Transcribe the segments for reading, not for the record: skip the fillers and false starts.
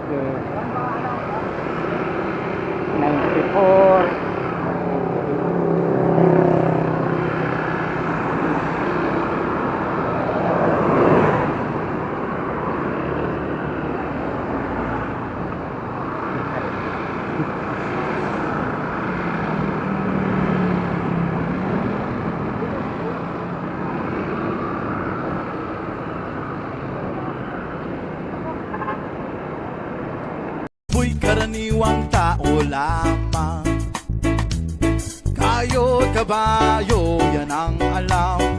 94. Mo'y karaniwang tao lamang, kayo't kabayo, yan ang alam.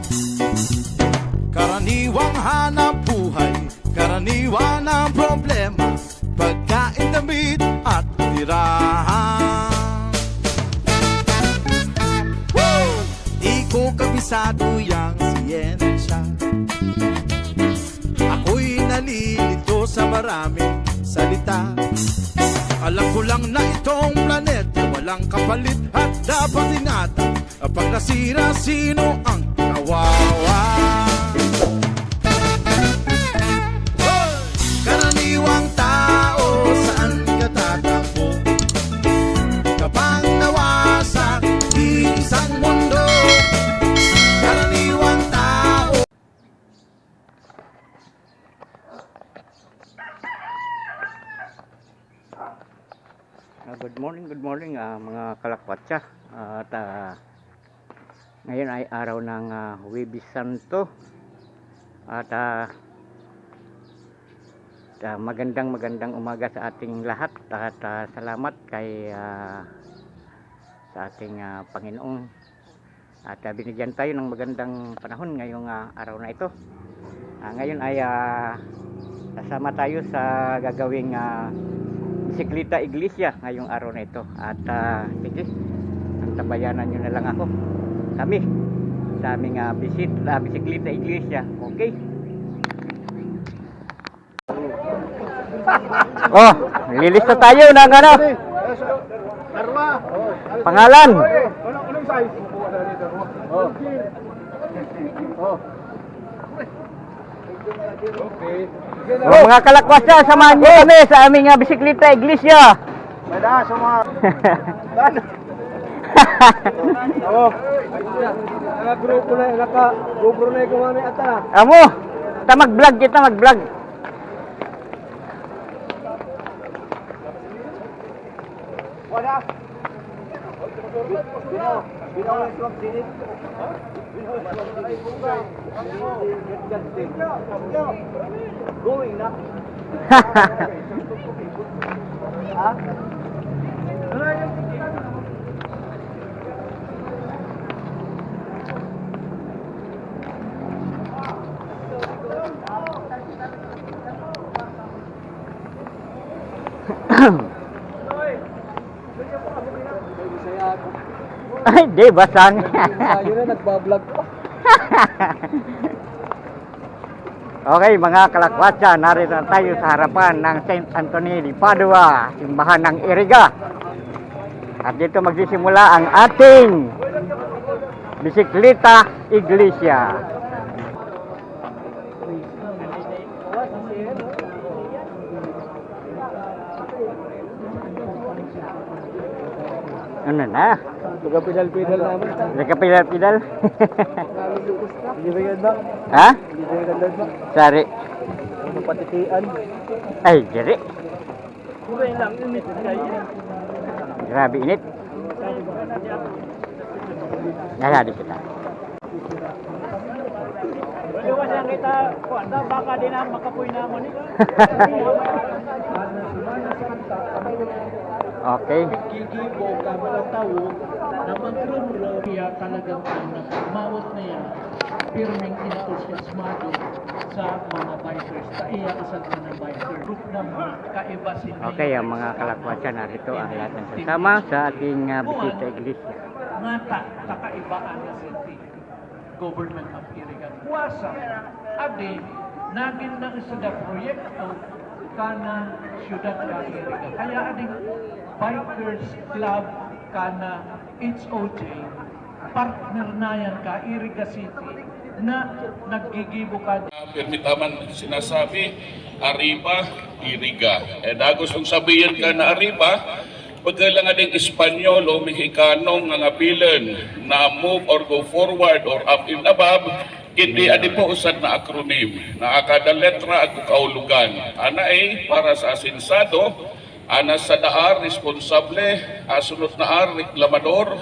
Karaniwang hanap buhay, karaniwan ang problema, pagkain, damit at tirahan. Di ko kabisado yang siyensya, ako'y nalilito sa maraming salita. Alam ko lang na itong planeta walang kapalit at dapat ingatan. Pag nasira, sino ang kawawa? Karaniwang tao, saan ka tatakbo? Kapag nawasak isang mundo. Karaniwang tao. Good morning mga kalakwatsa. At ngayon ay araw ng Huwebes Santo. At magandang umaga sa ating lahat. At salamat kay sa ating Panginoon. At binigyan tayo ng magandang panahon ngayong araw na ito. Ngayon ay kasama tayo sa gagawing bisikleta iglesia ngayong araw na ito. At sige, antabayanan nyo na lang ako, kami sa aming bisikleta iglesia. Okay? Oh, lilista tayo ng ano, pangalan. Anong size? Okay. Oh, mga kalakwatsa, samahan nyo kami sa aming bisikleta iglesia. Mada, suma. Oh. Naka-grupo na, naka-GoPro na yung kumani ata. Amo, kita mag-vlog. Wala. Binaw na swag sinit. Going na. Ha? Ay, di basang. Ayun na, nagbablog pa. Okay, mga kalakwatsa, narito na tayo sa harapan ng St. Anthony de Padua, simbahan ng Iriga. At dito magsisimula ang ating bisikleta iglesia. Ano na? Nagapidal-pidal namin. Nagkapidal-pidal. Hindi ba ganda? Ha? Hindi ba ganda ba? Sari. Ano patitian? Ay, jari. Kulay lang, init kayo. Grabe init. Naladi kita. Iwas yang kita, baka din ang makapoy naman ito. Okay. Gigibo ka walang tao na mag-rumro kaya talagang mawat na yan pirming entusiasmado sa mga bikers. Kaya isang mga biker. Group naman kaiba si Okay, ang mga kalakwatsa, narito ang lahat ng sasama sa ating bisita iglesia. ngata kakaibaan na city government of Irigan. Kuwasa, adi, naging na isa proyekto kana syudad ka Irigan. Kaya ading Bikers Club kana HOJ partner na yan ka Iriga City na naggigibo ka. Permitaman sinasabi, Arriba, Iriga. Gustong sabihin ka na Arriba, pagkailangan ng Espanyol o Mexicano nga ngapilan na move or go forward or up and above, hindi adi po usad na acronym na kada letra at kaulugan. Ana ay para sa asinsado, ana sa daar responsable, asunod na ar reklamador,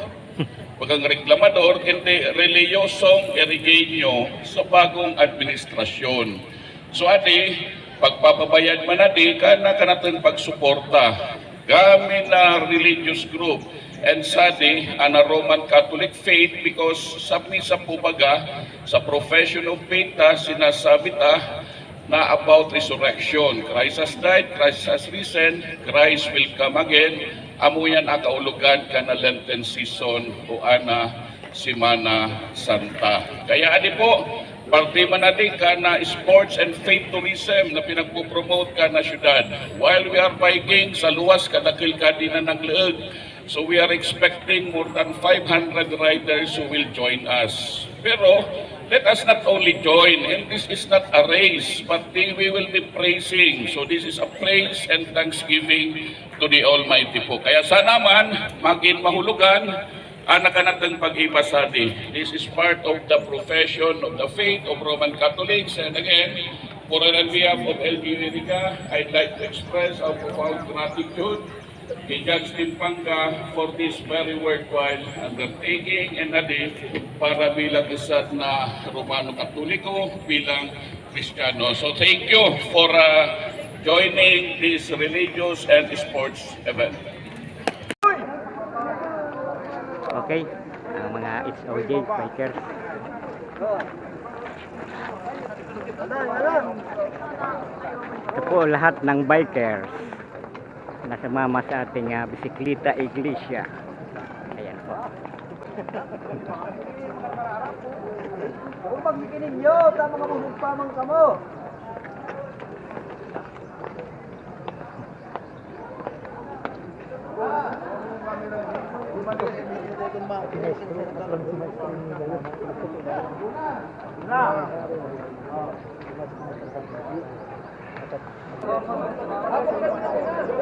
pagkang reklamador, hindi reliyosong erigenyo sa bagong administrasyon. So adi, pagpapabayad man adi, kanatang pagsuporta kami na religious group and sadi ana Roman Catholic faith because sa misa po baga sa profession of faith sinasabi na about resurrection. Christ has died, Christ has risen, Christ will come again. Amuyan ang kaulugan ka na Lenten season o ana Semana Santa. Kaya adi po, parte man natin ka na sports and faith tourism na pinagpo-promote ka na syudad. While we are biking sa luwas kadakil ka din na nagleeg. So we are expecting more than 500 riders who will join us. Pero let us not only join, and this is not a race, but we will be praising. So this is a praise and thanksgiving to the Almighty po. Kaya sana man, maging mahulugan, anak-anatang pag-ibasadi. This is part of the profession of the faith of Roman Catholics. And again, for on behalf of LGU Iriga, I'd like to express our profound gratitude kay Judge Timpanga for this very worthwhile undertaking and adi para bilang isa na Romano Katoliko bilang Kristiyano. So thank you for joining this religious and sports event. Okay, ang mga HOJ bikers. Ito po lahat ng bikers na sumama sa ating bisikleta iglesia. Ayan po. Kung pagbikin ninyo, tama nga magpamang kamo.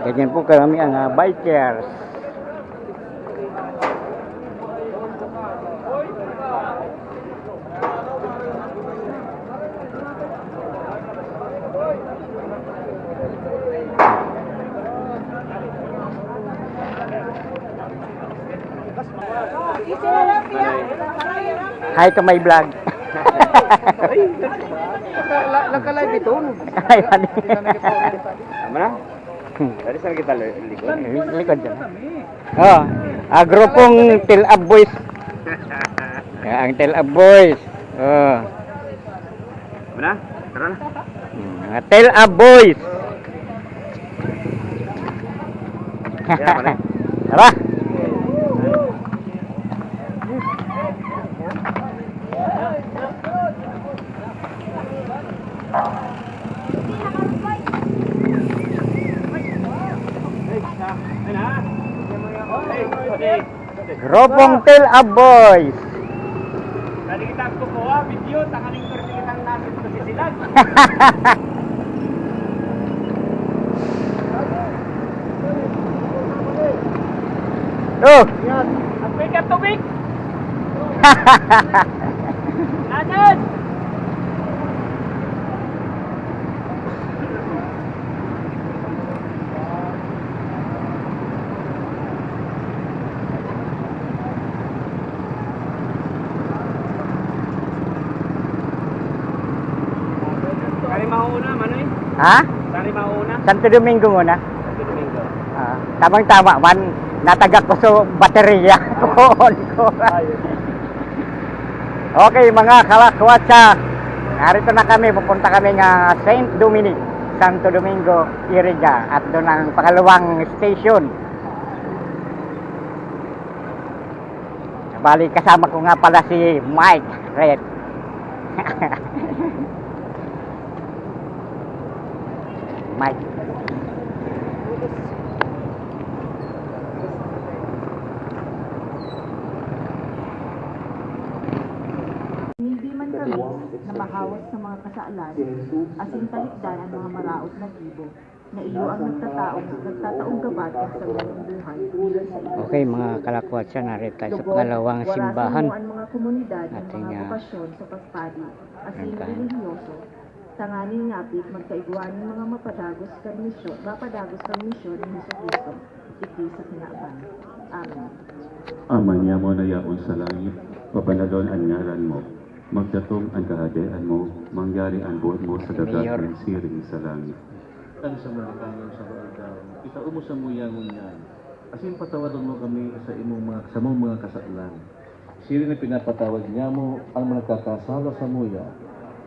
Ganyan po kami ang bikers. Hi to my vlog. Naka-live ito. Ay, ano? Tama na? Dari saan kita likod? Likod dyan. Oh, grupong Tel-Ab Boys. Ang Tel-Ab Boys. Oh. Tama na? Tara na. Mga Tel-Ab Boys. Tara. Grupong Tel-Ab Boys. Tadi kita kukuha video, takaling kursilang natin sa sisilag. Tuh. Ang pikat tubig! Nanan! Sari mauna, Manoy? Ha? Sari mauna? Santo Domingo muna. Santo Domingo. Tamang-tama man. Natagak ko sa baterya. Okay mga kalakwatsa. Narito na kami. Pupunta kami ng Saint Dominic, Santo Domingo, Iriga. At doon ang pangalawang station. Bali kasama ko nga pala si Mike Red. Mike. na mahawas sa mga kasaalan, asin talikdan ang mga maraot na tibo, na iyo ang nagtataong gabatin sa buong buhay bilang sa iyo. Okay, mga kalakwatsa, narito tayo sa pangalawang simbahan. Warasin mo ang mga komunidad ng Ating, mga bokasyon sa pagpadi, asin ang- religyoso, tanganin ngapit magkaigwanin mga mapadagos kang misyon ni Jesucristo, iti sa kinaaban. Amen. Ama niya mo na yaon sa langit, papanalon ang ngaran mo. Magdatong ang kahadian mo, mangyari ang buot mo sa dagat Mayor. ng siring sa langit. Ang sa mga kanang sa baagaw, itao mo sa muyangon yan. Asin patawadan mo kami sa mong mga kasalan. Siri na pinapatawad niya mo ang mga kakasala sa muya.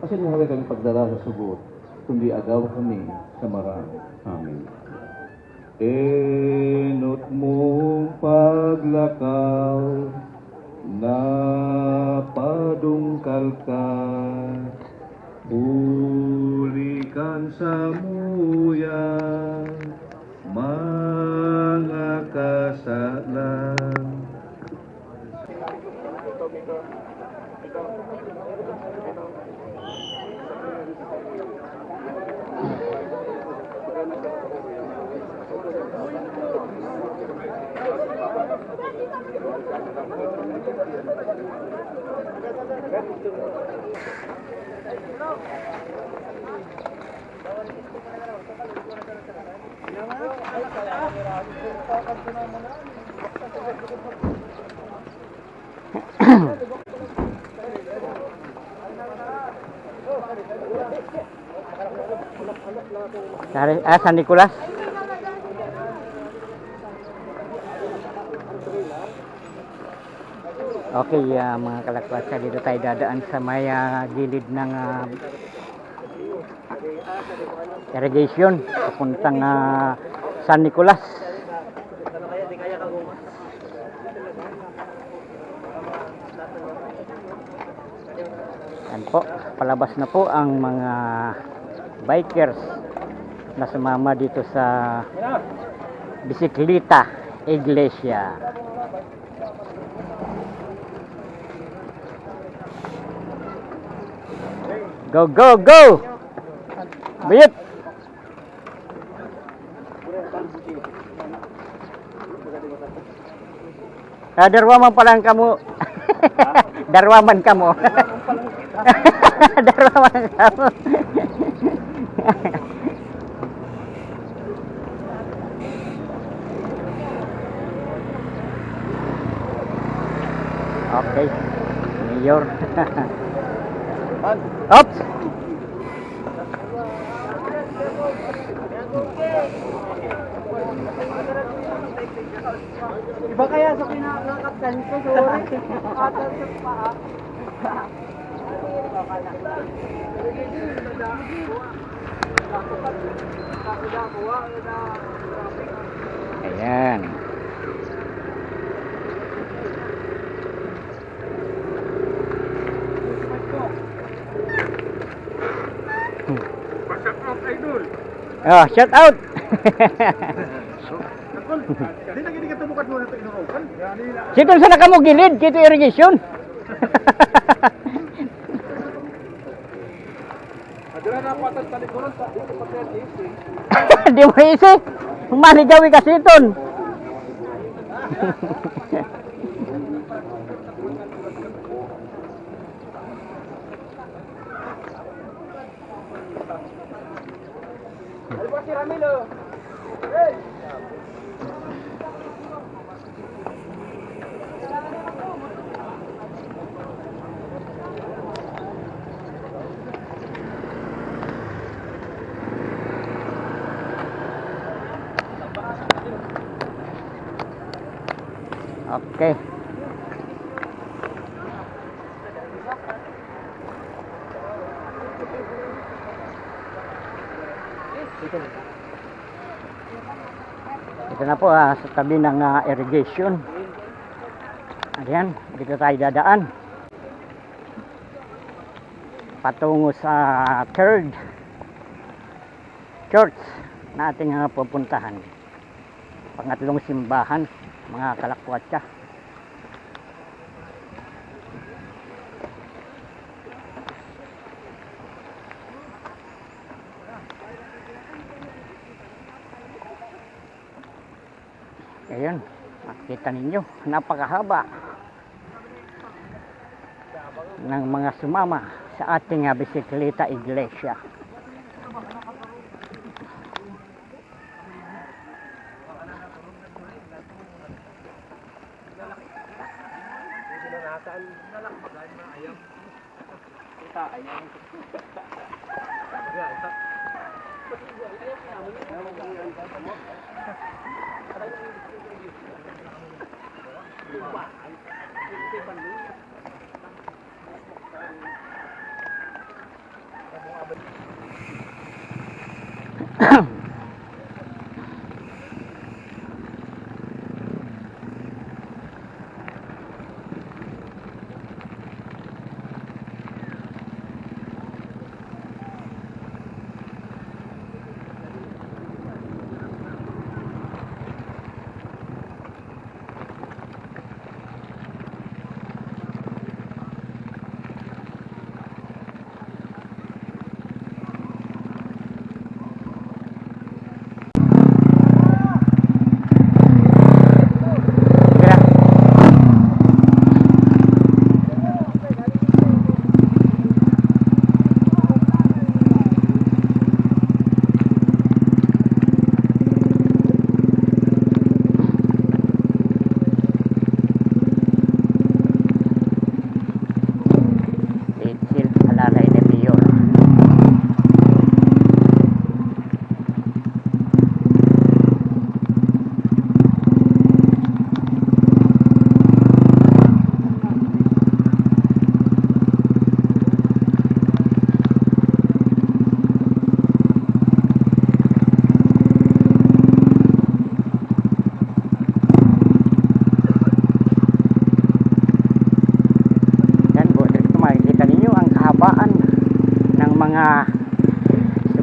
Asin mo kami pagdala sa sugot, kundi agaw kami sa marami. Amen. Enot mong paglakaw na padungkal ka, bulikan sa muya, mga kasalan. San Nicolas. Okay, mga kalakwatsa, dito tayo dadaan sa may gilid ng irrigation papuntang San Nicolas. Yan po, palabas na po ang mga bikers na sumama dito sa Bisikleta Iglesia. Go, go, go! Bayit! Darwaman pa lang kamo. Darwaman kamo. Darwaman kamo. Okay. Mayor. Oops! Iba kaya sa pinakakaptan ko, sorry. Atal sa paa. Ayan. Oh, shout out. Hindi na gini ka tumukat mo na ito inuukan. Sito sa nakamo gilid, kito irrigation. Adira na patas sa likuran sa dito pa kaya DC. Di mo isip. Maligawi ka siton. Ano ba si Ramilo? Hey! Okay. Ito na po sa tabi ng irrigation. Ayan, dito tayo dadaan. Patungo sa third church na ating pupuntahan. Pangatlong simbahan, mga kalakwatsa. Ayun, makita ninyo, napakahaba ng mga sumama sa ating bisikleta iglesia.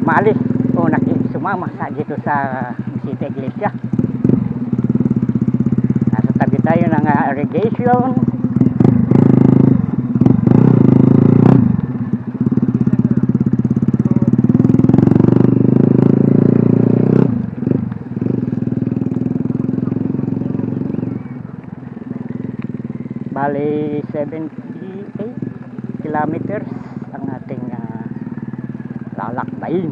Sumali o sumama sa dito sa Bisita Iglesia. Nasa tabi tayo ng irrigation. Bali 78 kilometers ang ating lalakbayin.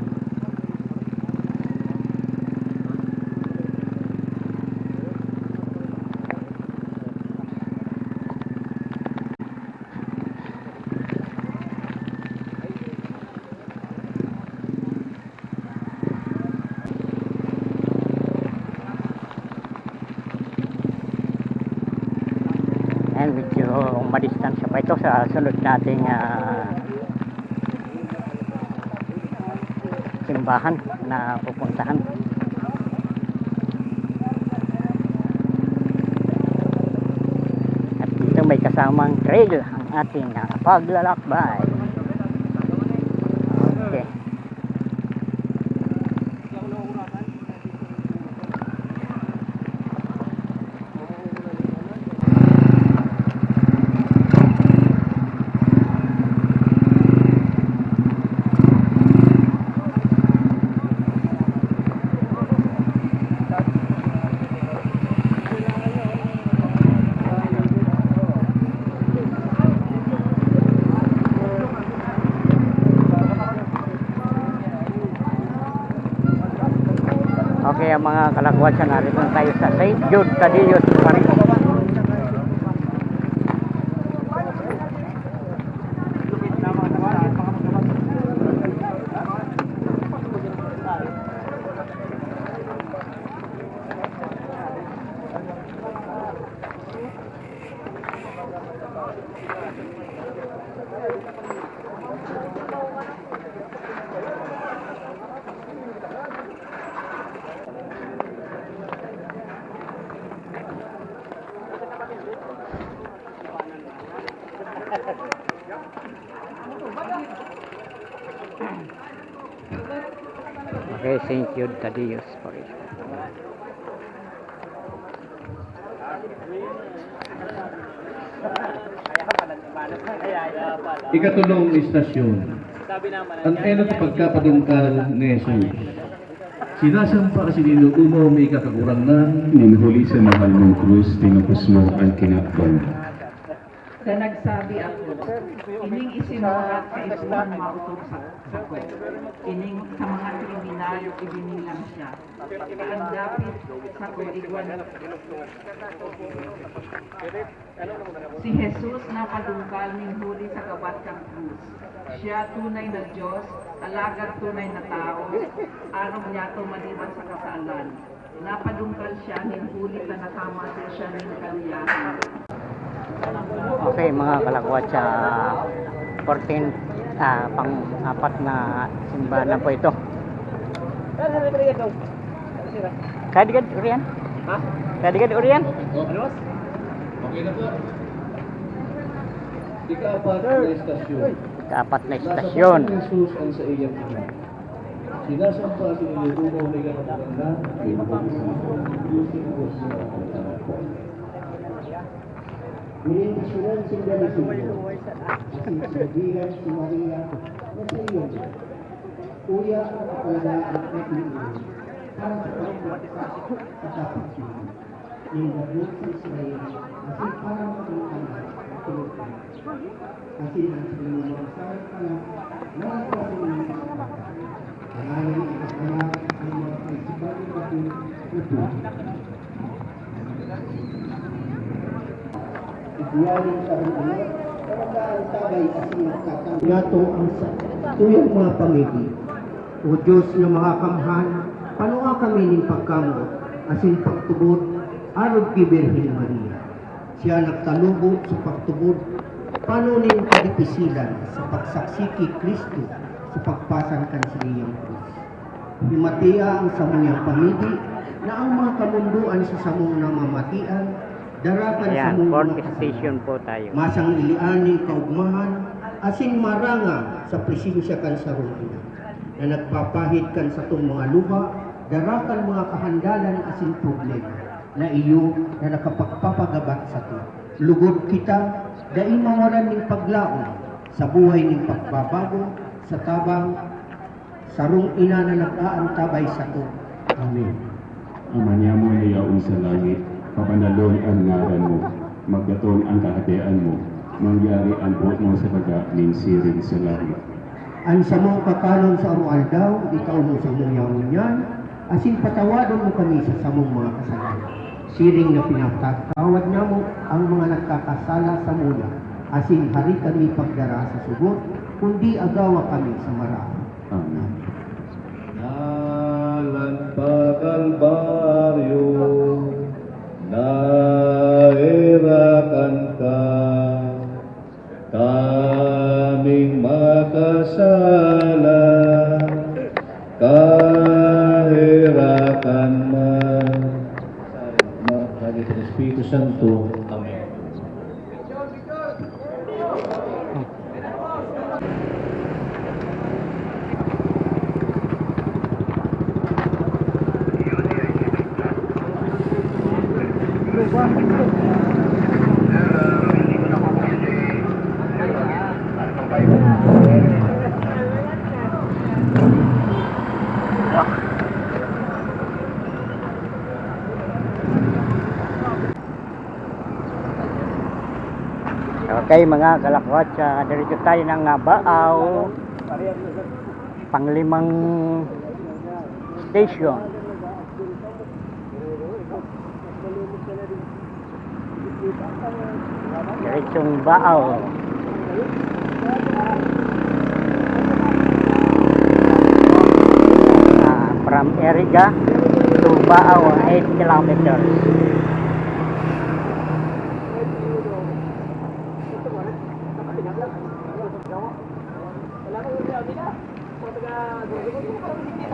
And medyo madistansya pa ito sa sunod nating simbahan na pupuntahan. At dito may kasamang trail ang ating paglalakbay. Okay. Okay, ang mga kalagwasan, narito tayo sa St. Jude Thaddeus Parish. Okay, St. Jude Thaddeus Parish. Ikatulong istasyon. Ang eno sa pagkapadungkal ni Jesus. Sinasampa kasi niluumaw may kakakurang ng Ninhuli sa mahal mong krus, tinupos mo ang kinakbang. Na nagsabi ako, ining isinulat sa isuang mautok sa ko. Ining sa mga kriminal ibinilang siya. Ang dapit sa kuligwan. Si Jesus na padungkal ning huli sa gabat kang krus. Siya tunay na Diyos, alagad tunay na tao, araw niya to maliban sa kasalan. Napadungkal siya ning huli na nakama siya ning kaliyahan. Okay mga kalakwat, sa 14 pang-apat na simbahan na po ito. Kadigad Urian? Ha? Kadigad Urian? Okay na po. Ika-apat na estasyon. Kaapat na istasyon. Nasakop si Jesus ang sa iyang ina. Sinasampa si niluumaw may kakakurang ng Minenasyonan sila ni Simeon, kasi sinabihan si Maria na sa iyo, Uya ang kapalagaan at iiwan, para sa pagpagkas sa kapatid. Yung gabot sa Israel, kasi para magkakala at tulungan. Kasi ang sinunod sa pala, nakakasing ng kapatid. Maraming ipagkala ang mga kaisipan natin na tulungan. Iyanin sa anak, talagaan tabay kasi nagkakang. Yato ang tuyang mga pamigi. O Diyos na mga kamhan, panuha kami ng pagkamot, asin pagtubod, arod kay Birhen Maria. Siya nagtalubog sa pagtubod, paano nin kadipisilan sa pagsaksiki Kristo sa pagpasan kan sa iyang krus. Himatiya ang samuyang pamigi na ang mga kamunduan sa samong namamatian, darakan sa Ayan, mong fourth mga station po tayo. masang ilianing kaugmahan, asin maranga sa presensya kan sa Roma, na nagpapahid kan sa itong mga luha, darakan mga kahandalan asin problema, na iyo na nakapagpapagabat sa ito. Lugod kita, dahil mawalan ng paglaon sa buhay ng pagbabago, sa tabang, sarong ina na nag-aantabay sa ito. Amen. Ama niya mo nayaon sa langit, papanalon ang ngaran mo, magdatong ang kahadean mo, mangyari ang buot mo sa baga ning siring sa langit. Ang sa mong kakalon sa arual daw, ikaw mo sa mong yawon yan, asin patawadon mo kami sa samong mga kasalanan. Siring na pinapatawad niya mo ang mga nagkakasala sa mula, asin hari kami pagdara sa sugot, kundi agawa kami sa marami. Amen. Nalagpakalbaryo, nahirakan ka, kaming makasala, kahirakan man. Makagit ng Espiritu Santo. Amen. Okay mga kalakwat, diretso tayo ng Baaw, panglimang station. Diretsong Baaw. From Eriga to Baaw, 8 kilometers.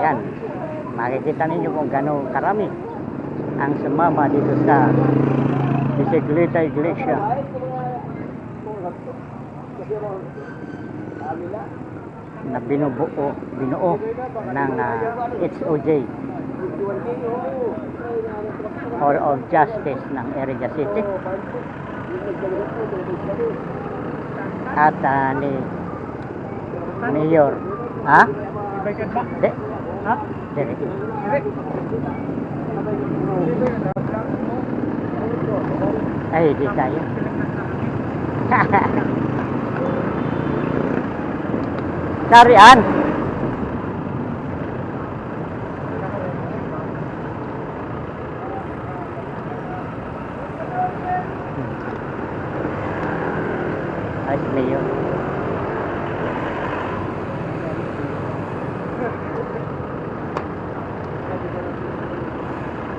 Yan, makikita ninyo kung gano'ng karami ang sumama dito sa Bicicleta Iglesia. Na binuo ng HOJ, Hall of Justice ng Eriga City, at ni Mayor. Ha? Di, Ha? Dire. Ay, di tayo. Carian. Ay, Leo.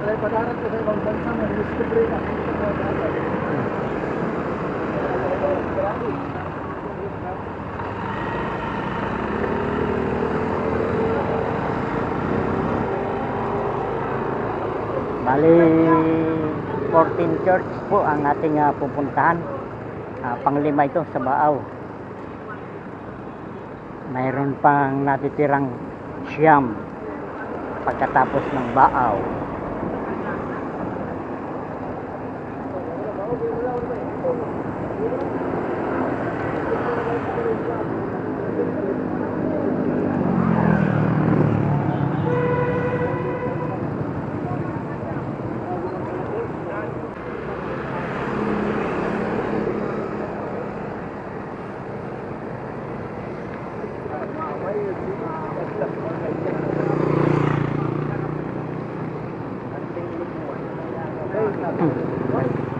Alay, padarat ko sa ibang bansa, mag-discovery na. Bali, 14 church po ang ating pupuntahan. Panglima ito sa Baaw. Mayroon pang natitirang siyam pagkatapos ng Baaw.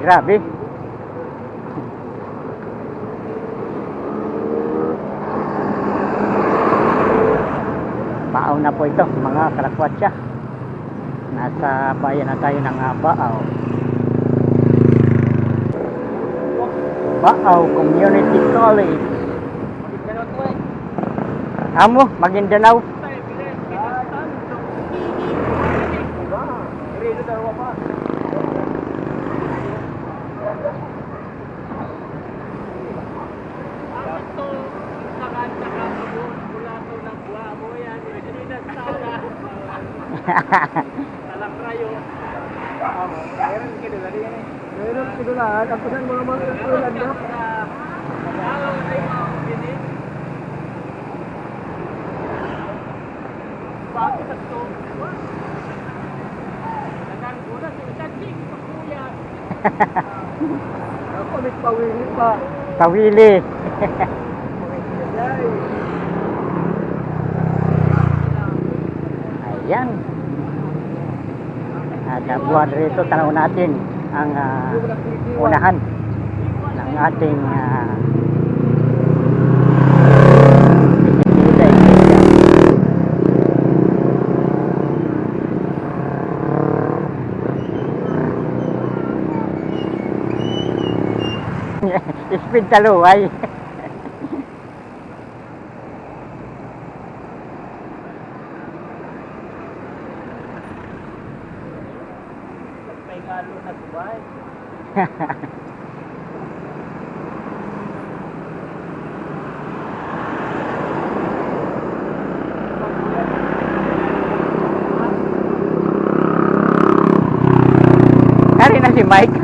Grabe. Baaw na po ito, mga kalakwatsa. Nasa bayan na tayo ng Baaw. Baaw Community College. Amo, Maguindanao. Alam rayo. Meron kita tadi ini. Meron kita lah. Tapusan mo naman ang ulan na. Alam kayo ini. Bakit ito? Nang guna sa cacing, kuya. Ako mit pawili pa. Pawili. Ayan. At buwan rito, tanaw natin ang unahan ng ating speed taluway. Lalo na Dubai. Kari na si Mike.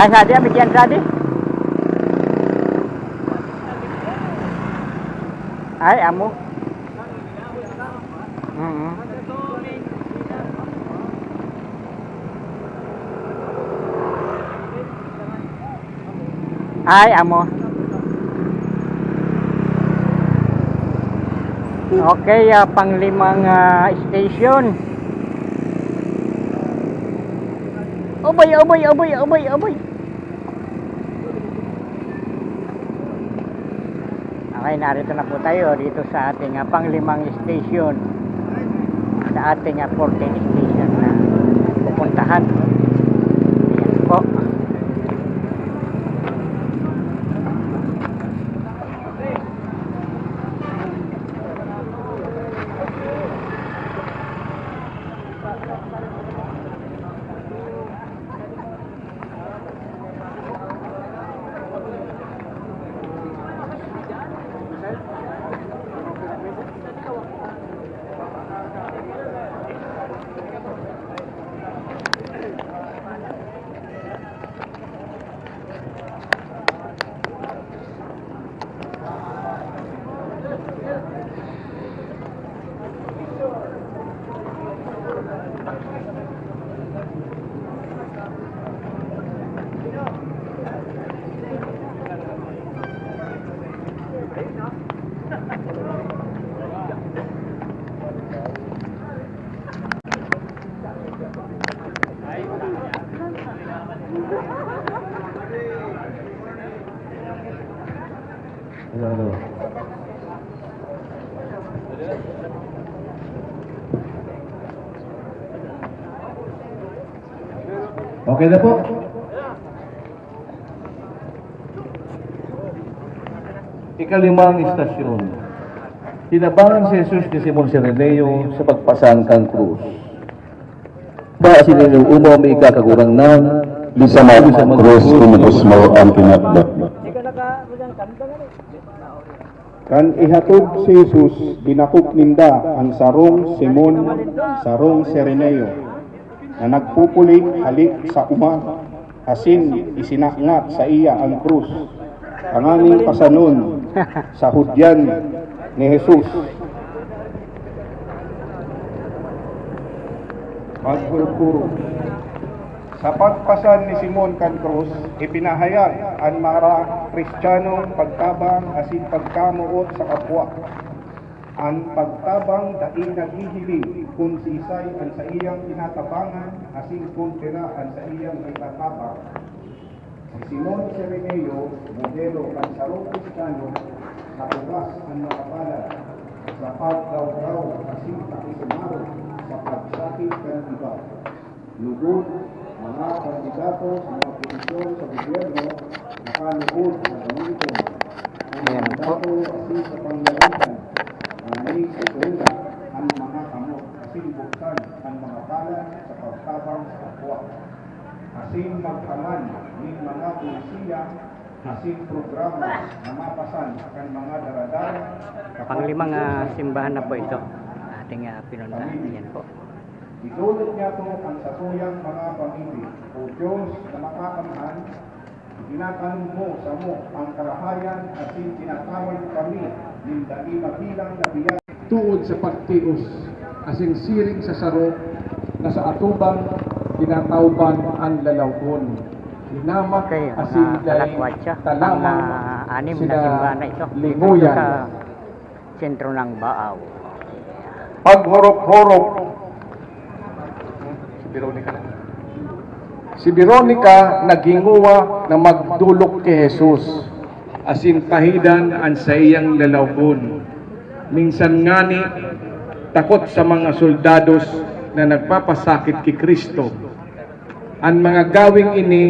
Sadi, bigyan Sadi. Ay, amo. Ay, amo. Okay, panglimang station. Oboy. Okay, narito na po tayo dito sa ating panglimang station, sa ating 14 station na pupuntahan. Ayan po. Ano? Okay na po. Ikalimang istasyon. Tinabangan si Jesus ni Simon Sireneo sa pagpasangkang krus. Ba sinino umo may ikakagurang ng Bisa mag krus inubos mo ang kinatbot. Kan ihatod si Jesus, binakop ninda ang sarong Simon, sarong Sireneo, na nagpupulik halik sa uma, asin isinakngat sa iya ang krus. Panganing pasanon sa hudyan ni Jesus. Magpuro-puro. Sa pagpasan ni Simon kan krus, ipinahayag ang mga Kristiyanong pagtabang asin pagkamuot sa kapwa. Ang pagtabang dai naghihiling kung si Isay ang sa iyang tinatabangan asin kung sila ang sa iyang itatabang. Si Simon Sireneo, modelo ang sarong Kristiyano, natugas ang mga palad sa pagdaw-daw asin pakisumaro sa pagsakit kan iba. Lugod, mga kandidato sa mga posisyon sa gobyerno, nakaluod sa gamiton. Ang mandato asin sa pangyarihan, may situna ang mga kamot, asin buksan ang mga palad sa pagtabang sa kapwa. Asin magkaman ng mga polisiya, asin programa na mapasan akan mga daradara. Panglimang simbahan na po ito. Ating pinuntahan. Yan po. Idulot niya ito ang satuyang mga pamilya. O Diyos na makakamhan, tinatanong mo sa mo ang karahayan asin tinatawag kami ng dali mabilang na biyan. Tuod sa pagtios, asing siring sa saro, na sa atubang tinatawban ang lalawon. Inamak Okay, asin mga kalakwatsa. talamang Anim na simbahan na ito. Dito linguyan. sa sentro ng Baaw. Paghorok-horok. Si Veronica naginguwa na magdulok kay Jesus, asin pahidan ang sa iyang lalawon. Minsan ngani takot sa mga soldados na nagpapasakit kay Kristo. Ang mga gawing ini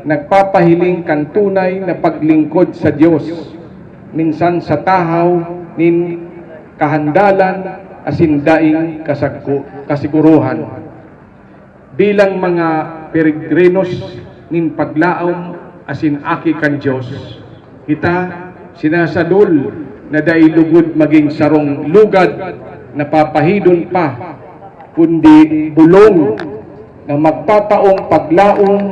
nagpapahiling kan tunay na paglingkod sa Dios. Minsan sa tahaw nin kahandalan asin daing kasiguruhan. Bilang mga peregrinos nin paglaom asin aki kan Dios, kita sinasadol na dailugod maging sarong lugad na papahidon pa, kundi bulong na magtataong paglaom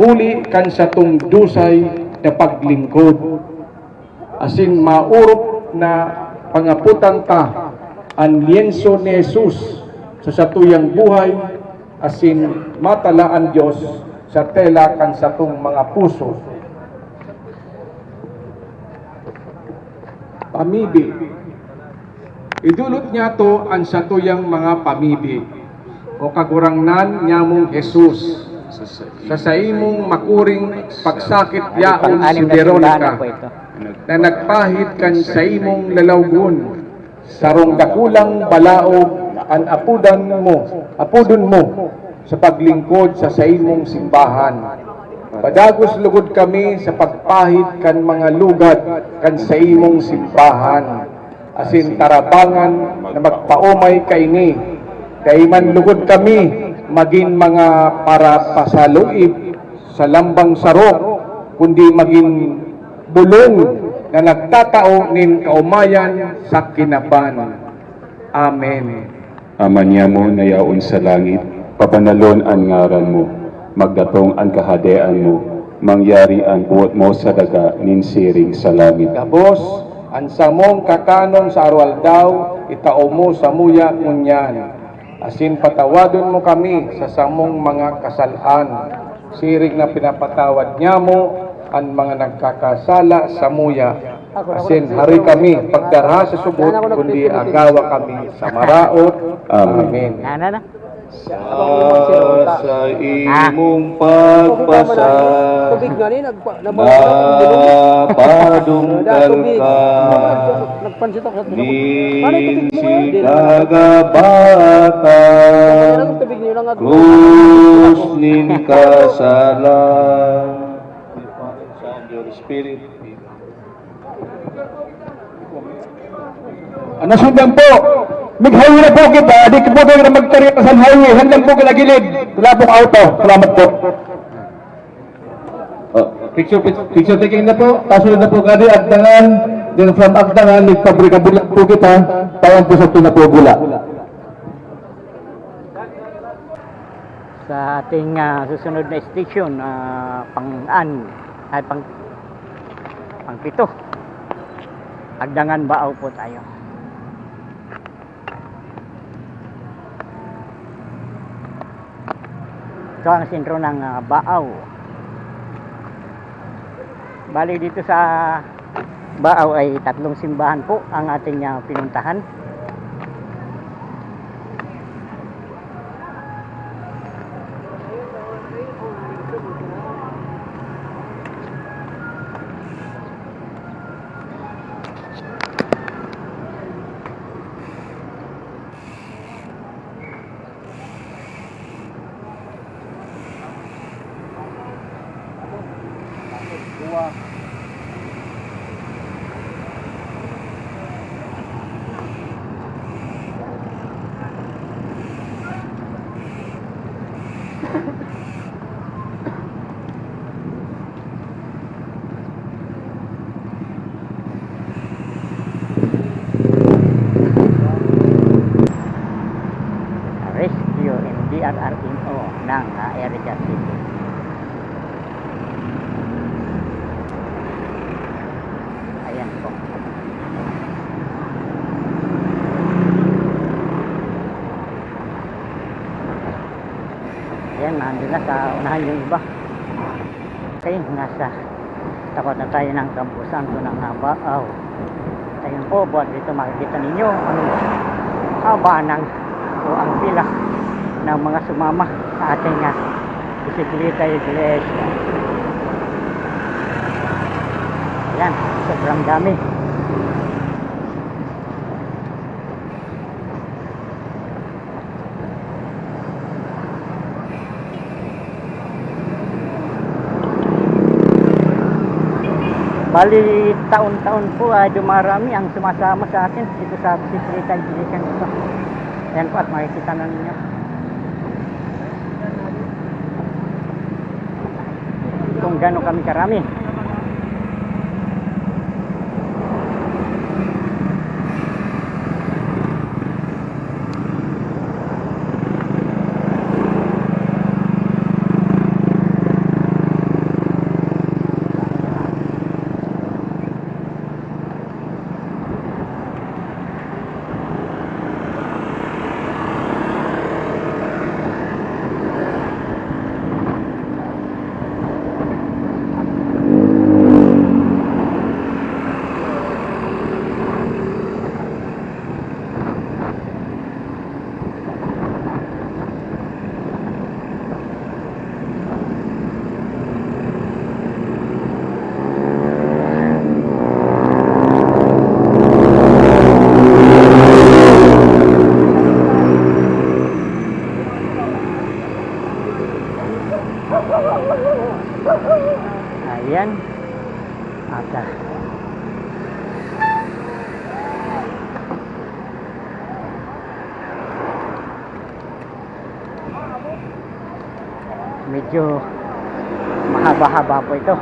huli kan sa tung dusay na paglingkod. Asin maurot na pangaputan ta ang lienso ni Jesus sa satuyang buhay, asin matalaan Diyos sa tela kan sa tung mga puso. Pamibi. Idulot niya to ang satuyang mga pamibi o kagurangnan niya mong Jesus sa saimong makuring pagsakit yaon si Veronica na nagpahid kan saimong lalawgon sarong dakulang balaog ang apudon mo sa paglingkod sa saimong simbahan. Padagos lugod kami sa pagpahid kan mga lugad kan saimong simbahan. Asin tarabangan na magpaumay kaini. Kaiman lugod kami maging mga para pasaluib sa lambang sarok, kundi maging bulong na nagtatao nin kaumayan sa kinaban. Amen. Ama niya mo na yaon sa langit, papanalon ang ngaran mo, magdatong ang kahadean mo, mangyari ang buot mo sa daga nin siring sa langit. Gabos, ang samong kakanon sa arwal daw, itao mo sa muya ngunyan. Asin patawadon mo kami sa samong mga kasalan. Siring na pinapatawad niya mo ang mga nagkakasala sa muya. Asin hari kami pagdarha sa subot, kundi agawa kami sa maraot. Amen. Na. Sa imong pagpasa, napadungkal bakal ka Nagpansit ako sa di sinagabatan krus nin kasalan. Your spirit. Nasundan po, mag-highway na po kita, di po kayo na magkarya sa highway, hanggang po kilagilid, wala pong auto. Salamat po. Picture taking na po, kasunod na po kadi Agdangan, then from Agdangan, nagpabrika bulat po kita, tayang po sa na po gula. Sa ating susunod na station, pang-pito. Agdangan Baaw po tayo. Ito ang sentro ng Baaw. Bali dito sa Baaw ay 3 simbahan po ang ating pinuntahan. Rescue and DRRMO ng Erica City. Ayan po. Ayan, nandun na sa unahan yung iba. Okay, nasa tapat na tayo ng Campo Santo ng Baaw. Ayun po, buat dito makikita ninyo ang haba ng o ang pila ng mga sumama sa ating bisikleta iglesia. Ayan, sobrang dami. Bali, taon-taon po dumarami ang sumasama sa atin dito sa bisikleta iglesia nito. Ayan po at makikita na ninyo. Kung gano'n kami karami. Ayan. At medyo mahaba-haba po ito.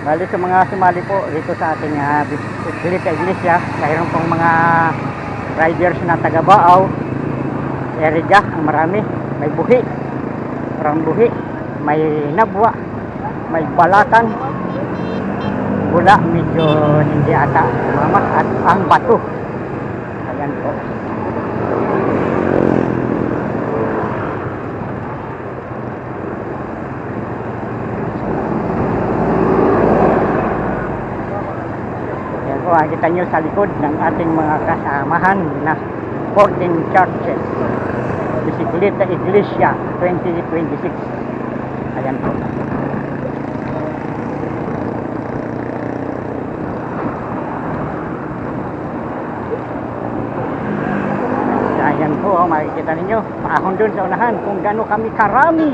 Bali sa mga sumali po dito sa ating bisikleta iglesia, mayroon pong mga riders na taga Baaw, Eriga, ang marami, may buhi, parang buhi, may nabwa, may balatan, bula medyo hindi ata mama at ang bato. Ayan po. Ayan po, kita nyo sa likod ng ating mga kasamahan na 14 churches. Bisikleta Iglesia 2026. Ayan po. Ayan po, makikita ninyo. Paahon dun sa unahan kung gaano kami karami.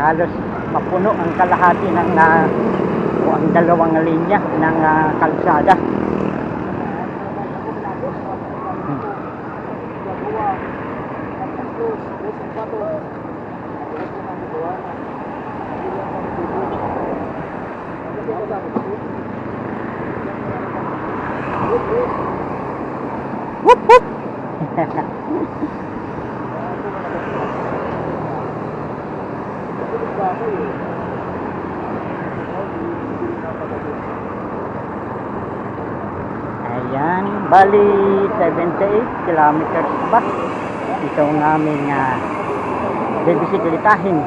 Halos mapuno ang kalahati ng o ang dalawang linya ng kalsada. Whoop whoop. Ayan, bali 78 kilometers ba ito ang aming bibisiklitahin.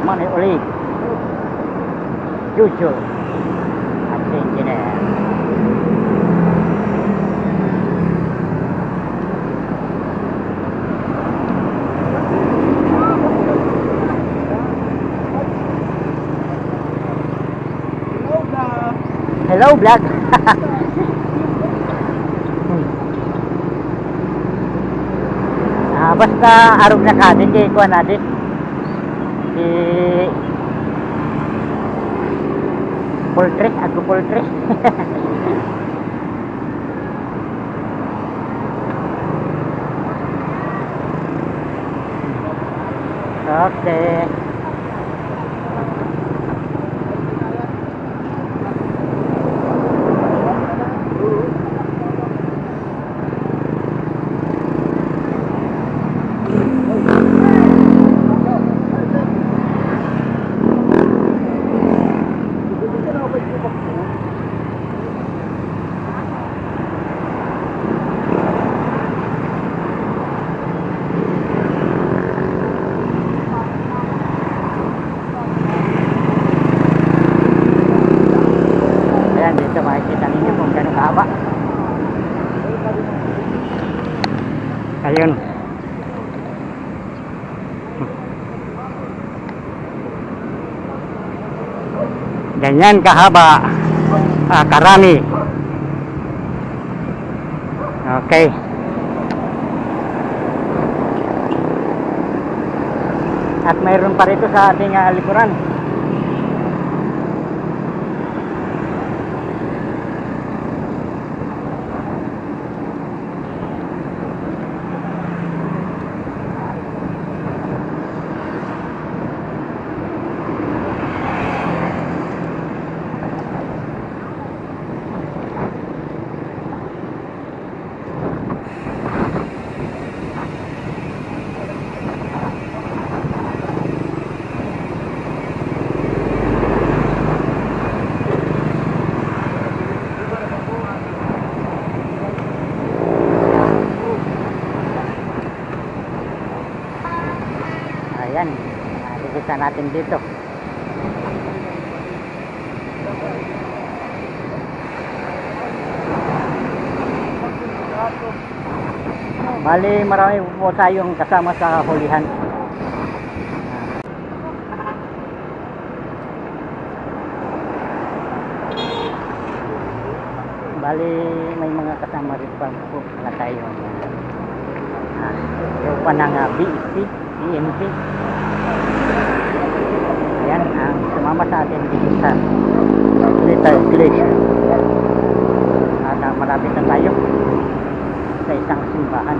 Money ulit jujur at engineer. Hello vlog. Basta arog na ka din kay kuan natin si poultry, ako poultry. Okay. Dito makikita ninyo kung gano'ng kahaba. Ayun. Ganyan kahaba, karami. Okay. At mayroon pa rito sa ating likuran. Ayan, nakikita natin dito. Bali, marami po tayong kasama sa hulihan. Bali, may mga kasama rin pa po na tayong grupa ng BSP, EMP. Ayan, ang sumama sa atin dito sa Little Glacier. At malapit na tayo sa isang simbahan.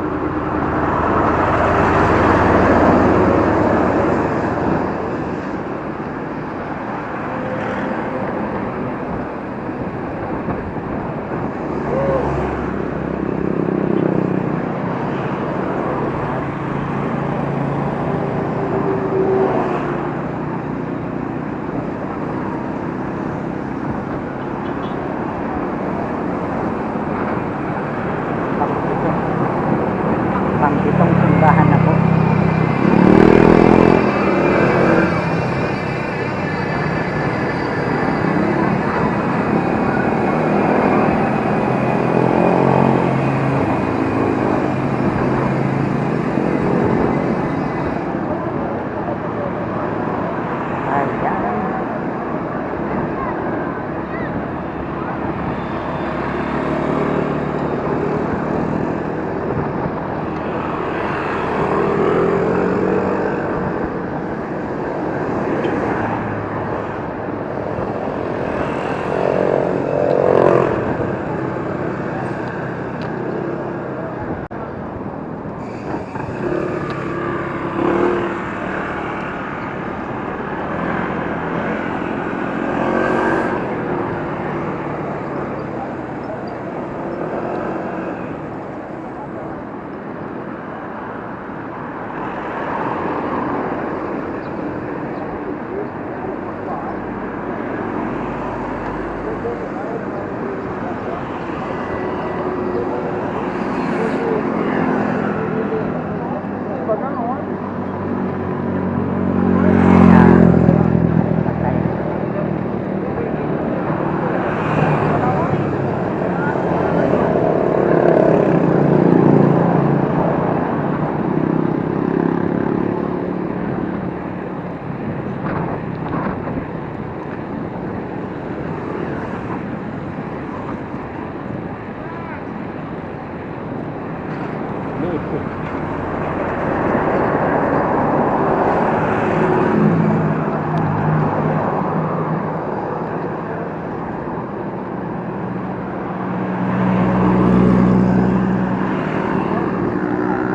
Pang-pitong simbahan na po.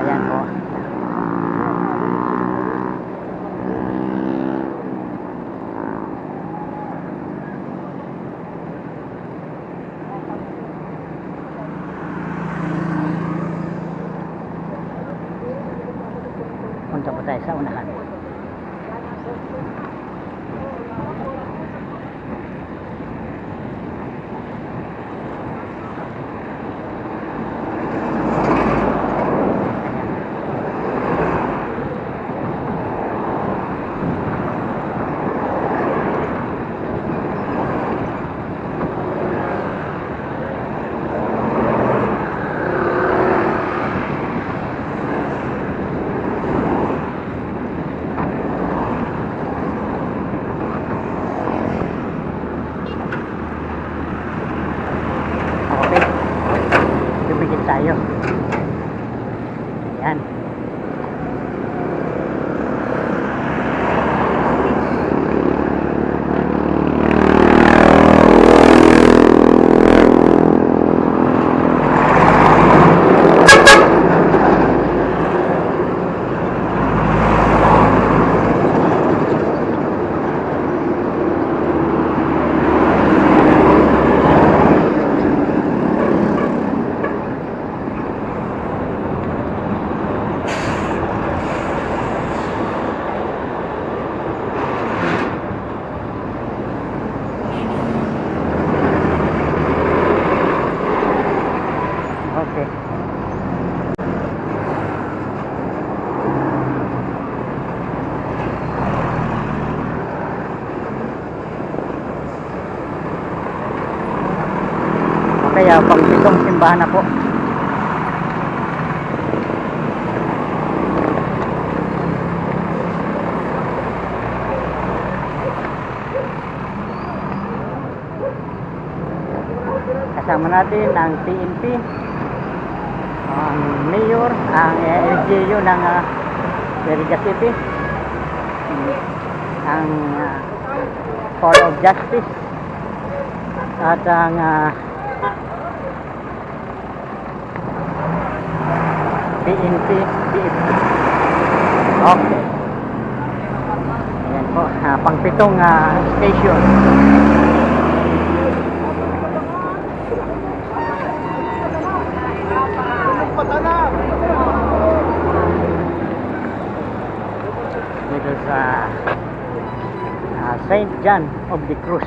Ayan po. Punta po tayo sa unahan. Okay. Bibigyan tayo. Ayan. Okay. Okay, pang-pitong simbahan na po. natin ang PNP, ang mayor, ang LGU ng Iriga City, ang Court of Justice, at ang PNP, PFP. Okay. Ayan po, pang-pitong station. Dito sa St. John of the Cruz.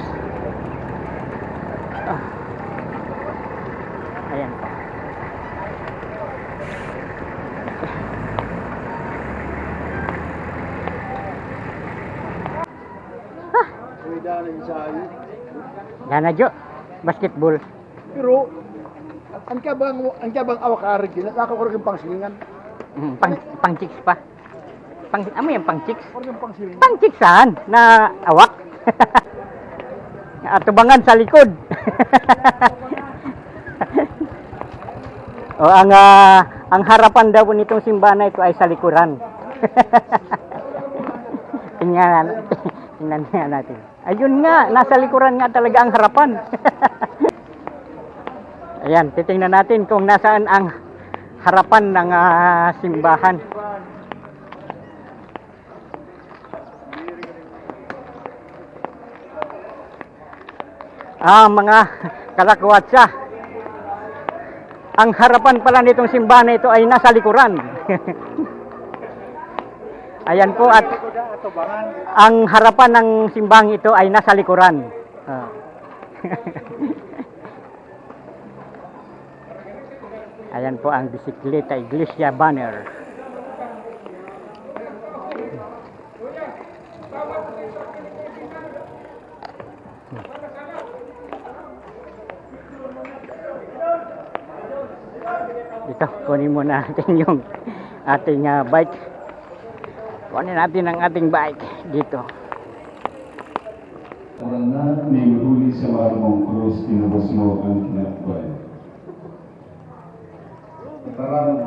Ayan po. Dana Jo, basketball. Pero, ang kabang awak-arig yun, nakakurag yung pangsilingan. Pang chicks pa. Ano yan, pang chicks? Kurag yung pangsilingan. Pang chicksan na awak. Atubangan sa likod. O ang harapan daw nitong simbahan na ito ay sa likuran. Tingnan nga natin. Ayun nga, nasa likuran nga talaga ang harapan. Ayan, titingnan natin kung nasaan ang harapan ng simbahan. Mga kalakwatsa, ang harapan pala nitong simbahan na ito ay nasa likuran. Ayan po, at ang harapan ng simbahan ito ay nasa likuran. Ayan po ang bisikleta Iglesia banner. Ito, kunin muna natin yung ating bike. Kunin natin ang ating bike dito. Karana may huli sa marmong krus, tinubos mo ang kinatbay. Maraming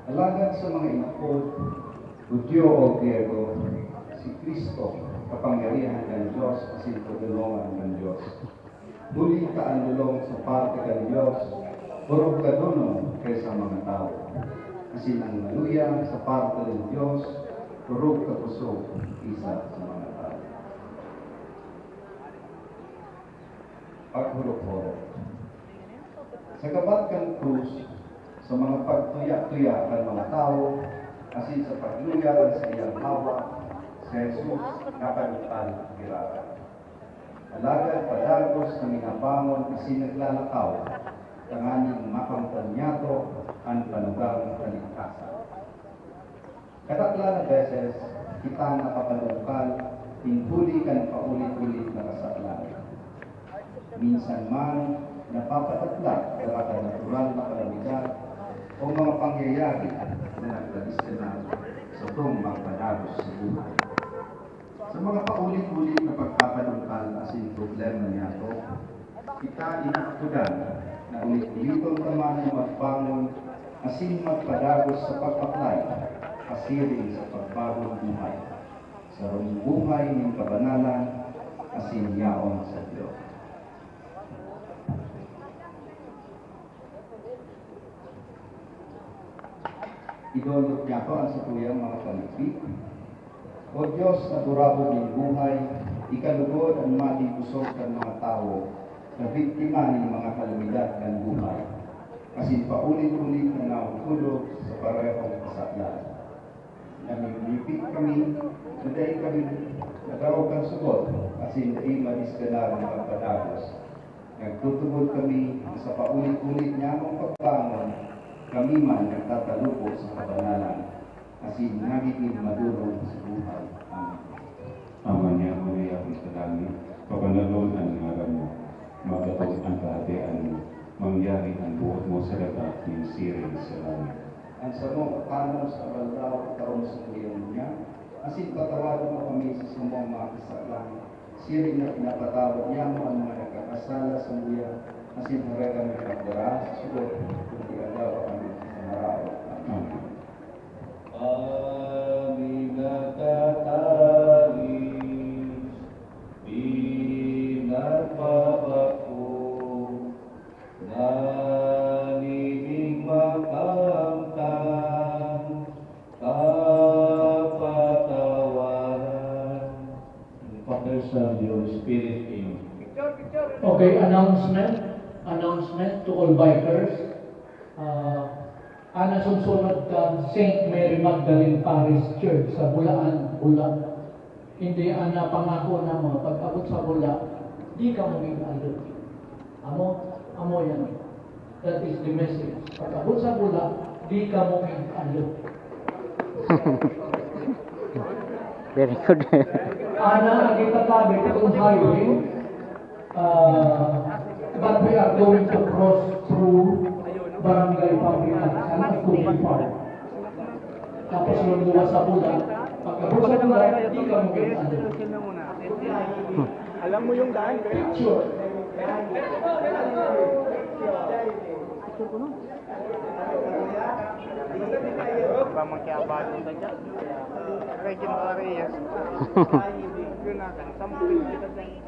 alagad sa mga inakod, Hudyo o Griego, si Kristo, kapangyarihan ng Diyos, asin pagdulungan ng Diyos. Huli ka ang dulong sa parte ng Diyos, burog ka doon kaysa mga tao. Asin ang maluya sa parte ng Diyos, burog ka puso isa sa mga tao. Paghulog-hulog. Sa kabat kang krus, sa mga pagtuya-tuya ng mga tao, asin sa pagluya sa iyang hawa, si Jesus nakalutan girakan. Alagad padagos ng inabangon asin naglalakaw, tanganing makampanyato ang panugang kaligtasan. Katatla na beses, kita nakapanungkal, hinhuli kan paulit-ulit na kasaklan. Minsan man, napapatatla sa natural na kalamidad o mga pangyayari na nagdadiskenan sa itong magpadagos sa buhay. Sa mga paulit-ulit na pagpapanungkal asin problema niya ito, kita inaktudan na ulit-ulitong taman na magbangon asin magpadagos sa pagpaklay, asiring sa pagbagong buhay, sa buhay ng kabanalan asin yaon sa Diyos. Idulot niya ito ang satuyang mga paligpit. O Diyos na durabo ng buhay, ikalugod ang matibusog ng mga tao na biktima ng mga kalamidad ng buhay. Kasi paulit-ulit na nahuhulog sa parehong kasaklan. Namimipit kami, naday kami nagkaroon kang sugot, kasi naday madiskalar ng pagpadagos. Nagtutubod kami sa paulit-ulit niya ang pagbangon, kami man nagtatalupo sa kabanalan, kasi nagiging madurong sa buhay. Amen. Ama niya, muli akong sa langit, papanalon ang ngalan mo, magatod ang kahatian mo, mangyari ang buot mo sa dagat ng siring sa langit. Ang samong kanon sa baldaw at karon sa kuyan niya, kasi patawadan mo kami sa sumong mga kasaklan, Siring na pinapatawad niya mo ang mga nagkakasala sa muya, asin hanggang kami magdara sa sugod, kundi agaw kami sa marao. Amen. Aming nagtatalis, di nagpapako, nanibig makamtan, kapatawaran. Father, Son, the Holy Spirit, Amen. Okay, announcement to all bikers. Ana sunod ka St. Mary Magdalene Parish Church sa Bulaan, Bula. Hindi ana pangako na mo pag abot sa Bula, di ka mo gigalot. Amo yan. That is the message. Pag abot sa Bula, di ka mo gigalot. Very good. Ana kita tabi itong highway. But we are going to cross through Barangay Pampilan, sana Coffee Park. Tapos yung luwa sa Bula, pagkabot sa Bula, di ka mo ano. Alam mo yung daan, Sure. Pamangkiabado sa dyan. Regin Arias. Gunakan, 10 kita dyan.